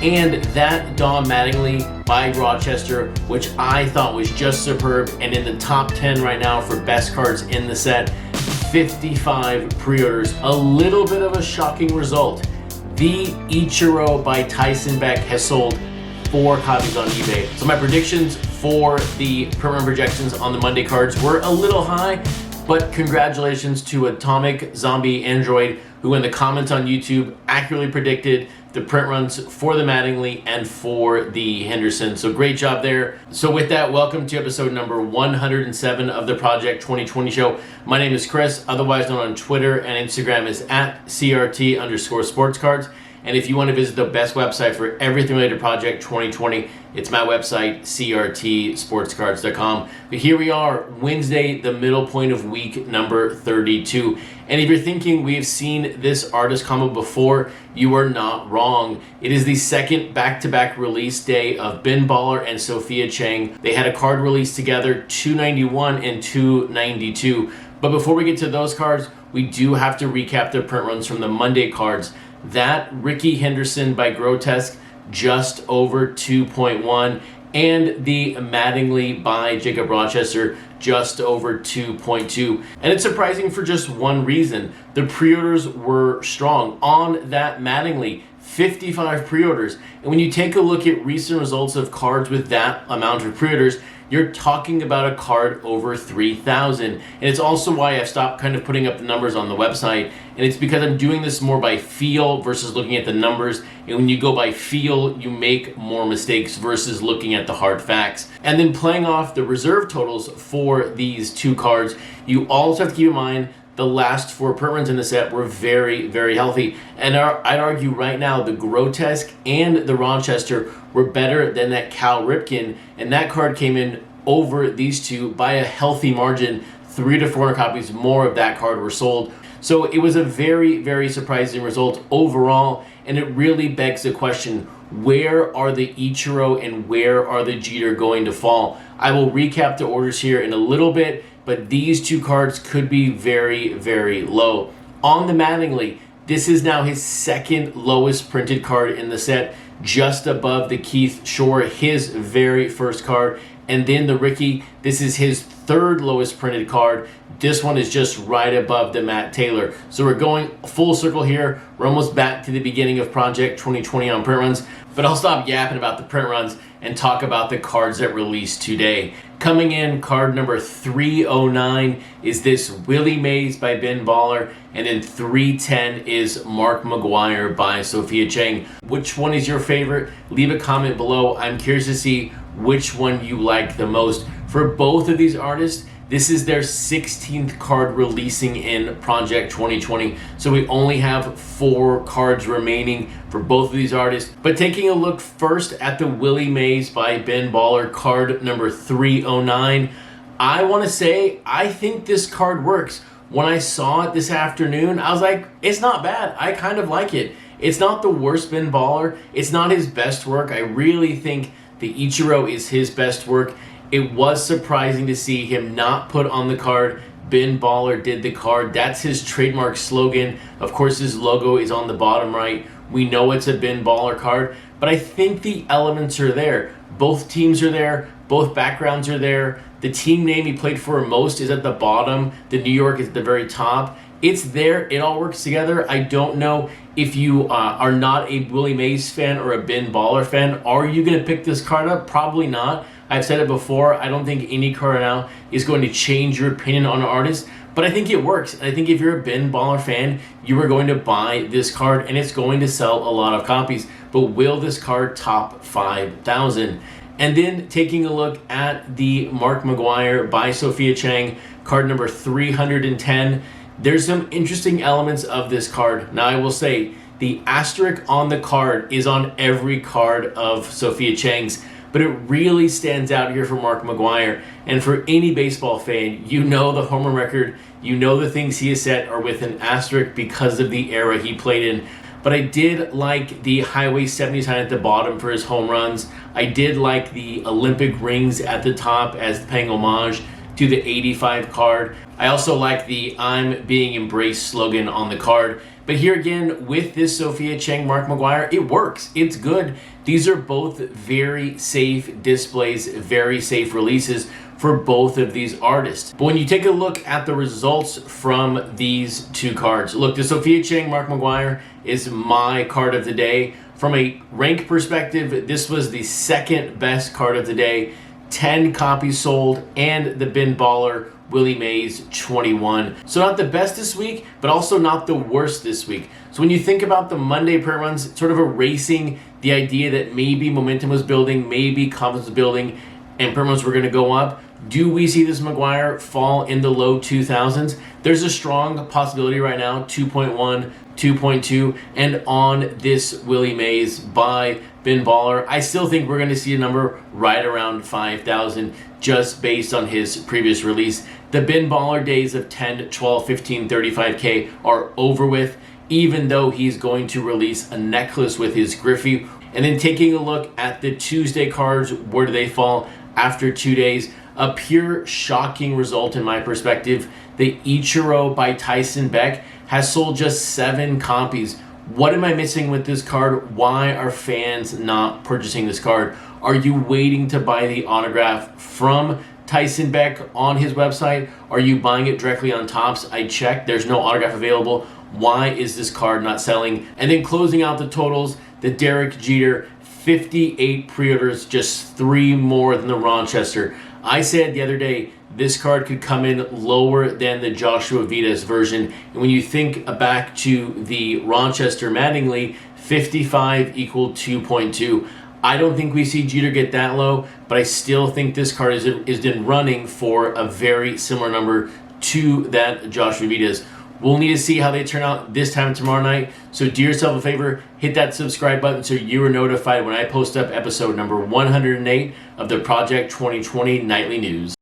and that Don Mattingly by Rochester, which I thought was just superb and in the top 10 right now for best cards in the set. 55 pre-orders, a little bit of a shocking result. The Ichiro by Tyson Beck has sold 4 copies on eBay. So my predictions for the print run projections on the Monday cards were a little high, but congratulations to Atomic Zombie Android, who in the comments on YouTube accurately predicted the print runs for the Mattingly and for the Henderson. So great job there. So with that, welcome to episode number 107 of the Project 2020 show. My name is Chris, otherwise known on Twitter and Instagram as @CRT_sportscards. And if you want to visit the best website for everything related to Project 2020, it's my website, crtsportscards.com. But here we are, Wednesday, the middle point of week number 32. And if you're thinking we've seen this artist combo before, you are not wrong. It is the second back-to-back release day of Ben Baller and Sophia Chang. They had a card release together, 291 and 292. But before we get to those cards, we do have to recap the print runs from the Monday cards. That Ricky Henderson by Grotesque, just over 2.1, and the Mattingly by Jacob Rochester, just over 2.2. And it's surprising for just one reason. The pre-orders were strong. On that Mattingly, 55 pre-orders. And when you take a look at recent results of cards with that amount of pre-orders, you're talking about a card over 3,000. And it's also why I've stopped kind of putting up the numbers on the website. And it's because I'm doing this more by feel versus looking at the numbers. And when you go by feel, you make more mistakes versus looking at the hard facts. And then playing off the reserve totals for these two cards, you also have to keep in mind the last 4 print runs in the set were very, very healthy. And I'd argue right now the Grotesque and the Rochester were better than that Cal Ripken. And that card came in over these two by a healthy margin. 300 to 400 copies more of that card were sold. So it was a very, very surprising result overall. And it really begs the question, where are the Ichiro and where are the Jeter going to fall? I will recap the orders here in a little bit, but these two cards could be very, very low. On the Mattingly, this is now his second lowest printed card in the set, just above the Keith Shore, his very first card. And then the Ricky, this is his third lowest printed card. This one is just right above the Matt Taylor. So we're going full circle here. We're almost back to the beginning of Project 2020 on print runs. But I'll stop yapping about the print runs and talk about the cards that released today. Coming in, card number 309 is this Willie Mays by Ben Baller, and then 310 is Mark McGwire by Sophia Chang. Which one is your favorite? Leave a comment below. I'm curious to see which one you like the most. For both of these artists, this is their 16th card releasing in Project 2020. So we only have 4 cards remaining for both of these artists. But taking a look first at the Willie Mays by Ben Baller, card number 309, I want to say I think this card works. When I saw it this afternoon, I was like, it's not bad. I kind of like it. It's not the worst Ben Baller. It's not his best work. I really think the Ichiro is his best work. It was surprising to see him not put on the card Ben Baller did the card. That's his trademark slogan. Of course, his logo is on the bottom right. We know it's a Ben Baller card, but I think the elements are there. Both teams are there. Both backgrounds are there. The team name he played for most is at the bottom. The New York is at the very top. It's there. It all works together. I don't know if you are not a Willie Mays fan or a Ben Baller fan. Are you going to pick this card up? Probably not. I've said it before. I don't think any card now is going to change your opinion on an artist. But I think it works. And I think if you're a Ben Baller fan, you are going to buy this card and it's going to sell a lot of copies. But will this card top 5,000? And then taking a look at the Mark McGwire by Sophia Chang, card number 310. There's some interesting elements of this card. Now I will say, the asterisk on the card is on every card of Sophia Chang's, but it really stands out here for Mark McGwire. And for any baseball fan, you know the home run record, you know the things he has set are with an asterisk because of the era he played in. But I did like the Highway 70 sign at the bottom for his home runs. I did like the Olympic rings at the top as paying homage to the 85 card. I also like the I'm being embraced slogan on the card. But here again, with this Sophia Chang Mark McGwire, it works. It's good. These are both very safe displays, very safe releases for both of these artists. But when you take a look at the results from these two cards, look, the Sophia Chang Mark McGwire is my card of the day. From a rank perspective, this was the second best card of the day. 10 copies sold, and the Ben Baller Willie Mays 21. So not the best this week, but also not the worst this week. So when you think about the Monday print runs, sort of erasing the idea that maybe momentum was building, maybe confidence was building, and print runs were going to go up, do we see this McGwire fall in the low 2000s? There's a strong possibility right now, 2.1, 2.2, and on this Willie Mays by Ben Baller, I still think we're going to see a number right around 5,000 just based on his previous release. The Ben Baller days of 10, 12, 15, 35K are over with, even though he's going to release a necklace with his Griffey. And then taking a look at the Tuesday cards, where do they fall after 2 days? A pure shocking result in my perspective. The Ichiro by Tyson Beck has sold just 7 copies. What am I missing with this card? Why are fans not purchasing this card? Are you waiting to buy the autograph from Tyson Beck on his website? Are you buying it directly on Topps? I checked, there's no autograph available. Why is this card not selling? And then closing out the totals, the Derek Jeter, 58 pre-orders, just 3 more than the Rochester. I said the other day, this card could come in lower than the Joshua Vidas version. And when you think back to the Rochester Mattingly, 55 equal 2.2. I don't think we see Jeter get that low, but I still think this card is in running for a very similar number to that Joshua Vidas. We'll need to see how they turn out this time tomorrow night. So do yourself a favor, hit that subscribe button so you are notified when I post up episode number 108 of the Project 2020 Nightly News.